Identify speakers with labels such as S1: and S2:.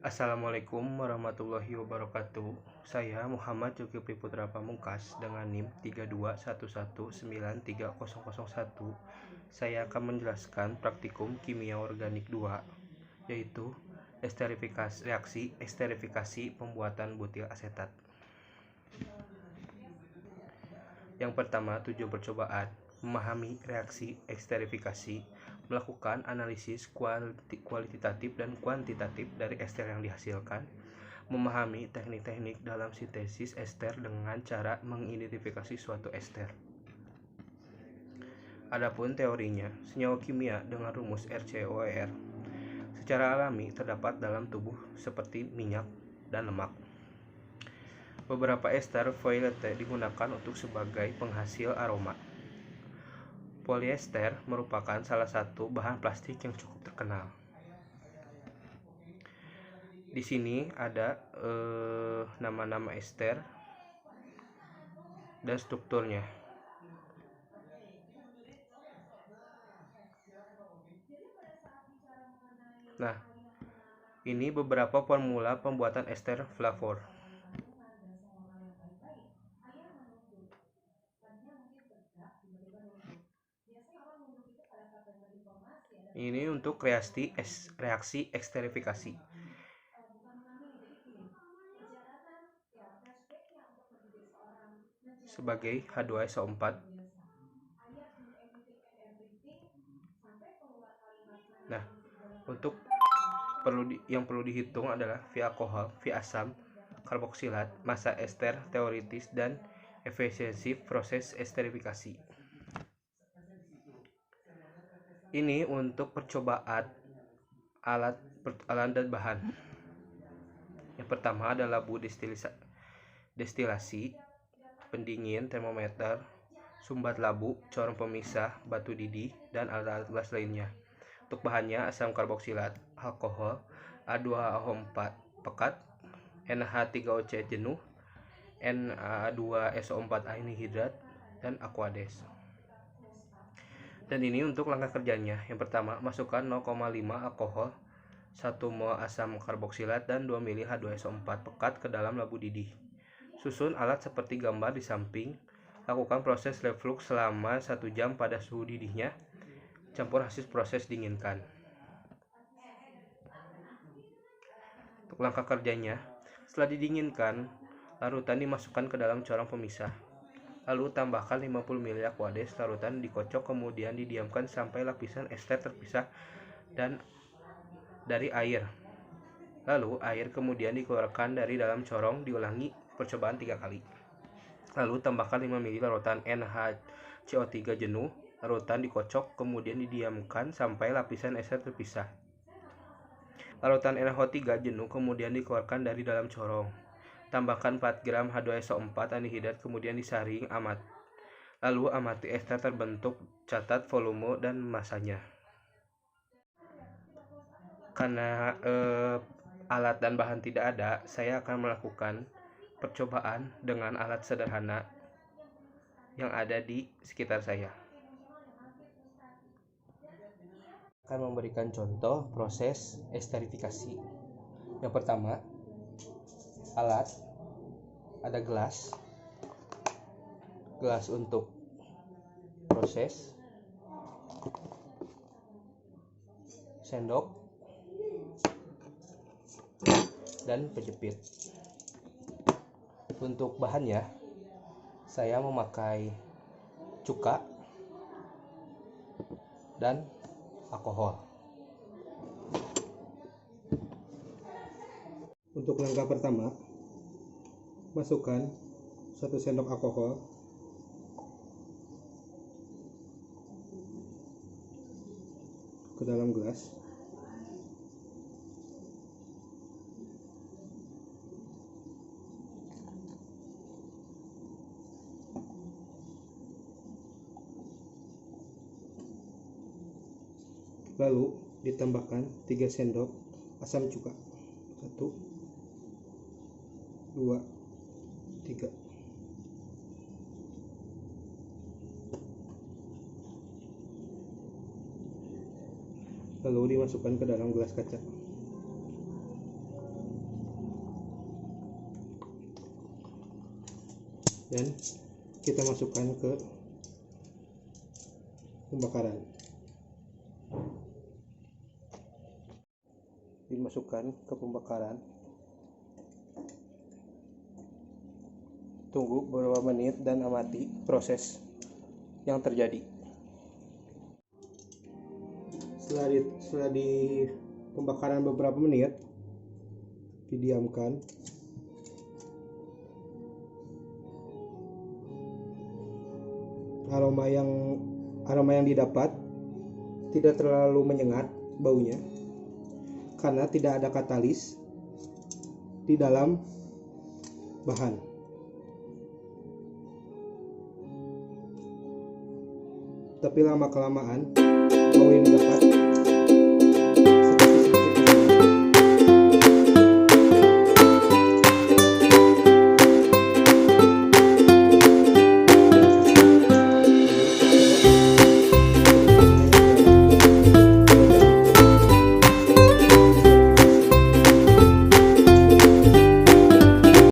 S1: Assalamualaikum warahmatullahi wabarakatuh. Saya Muhammad Zulkifli Putra Pamungkas dengan NIM 3211930001. Saya akan menjelaskan praktikum kimia organik 2, yaitu reaksi esterifikasi pembuatan butil asetat. Yang pertama, tujuan percobaan: memahami reaksi esterifikasi, melakukan analisis kualitatif dan kuantitatif dari ester yang dihasilkan, memahami teknik-teknik dalam sintesis ester dengan cara mengidentifikasi suatu ester. Adapun teorinya, senyawa kimia dengan rumus RCOER secara alami terdapat dalam tubuh seperti minyak dan lemak. Beberapa ester volatile digunakan untuk sebagai penghasil aroma. Polyester merupakan salah satu bahan plastik yang cukup terkenal. Di sini ada nama-nama ester dan strukturnya. Nah, ini beberapa formula pembuatan ester flavor. Ini untuk reaksi esterifikasi. Sebagai H2SO4. Nah, untuk yang perlu dihitung adalah V alkohol, V asam karboksilat, massa ester teoritis, dan efisiensi proses esterifikasi. Ini untuk percobaan alat dan bahan. Yang pertama adalah labu destilasi, pendingin, termometer, sumbat labu, corong pemisah, batu didih, dan alat-alat gelas lainnya. Untuk bahannya asam karboksilat, alkohol, A2O4 pekat, NH3OC jenuh, Na2SO4 anhidrat, dan aqueous. Dan ini untuk langkah kerjanya. Yang pertama, masukkan 0,5 alkohol, 1 mol asam karboksilat, dan 2 ml H2SO4 pekat ke dalam labu didih. Susun alat seperti gambar di samping. Lakukan proses reflux selama 1 jam pada suhu didihnya. Campur hasil proses dinginkan. Untuk langkah kerjanya, setelah didinginkan, larutan dimasukkan ke dalam corong pemisah. Lalu tambahkan 50 ml aqueous. Larutan dikocok, kemudian didiamkan sampai lapisan ester terpisah dan dari air. Lalu air kemudian dikeluarkan dari dalam corong. Diulangi percobaan 3 kali. Lalu tambahkan 5 ml larutan NaCO3 jenuh. Larutan dikocok, kemudian didiamkan sampai lapisan ester terpisah. Larutan NaCO3 jenuh kemudian dikeluarkan dari dalam corong. Tambahkan 4 gram H2SO4 anhidrat, kemudian disaring lalu amati ester terbentuk. Catat volume dan masanya. Karena alat dan bahan tidak ada, saya akan melakukan percobaan dengan alat sederhana yang ada di sekitar saya. Akan memberikan contoh proses esterifikasi. Yang pertama, alat ada gelas untuk proses, sendok, dan penjepit. Untuk bahannya, saya memakai cuka dan alkohol. Untuk langkah pertama, masukkan 1 sendok alkohol ke dalam gelas. Lalu ditambahkan 3 sendok asam cuka. 1, 2, 3. Lalu dimasukkan ke dalam gelas kaca. dan kita masukkan ke pembakaran. Dimasukkan ke pembakaran, tunggu beberapa menit dan amati proses yang terjadi. Setelah di pembakaran beberapa menit, didiamkan. Aroma yang didapat tidak terlalu menyengat baunya karena tidak ada katalis di dalam bahan. Tapi lama-kelamaan bau yang didapat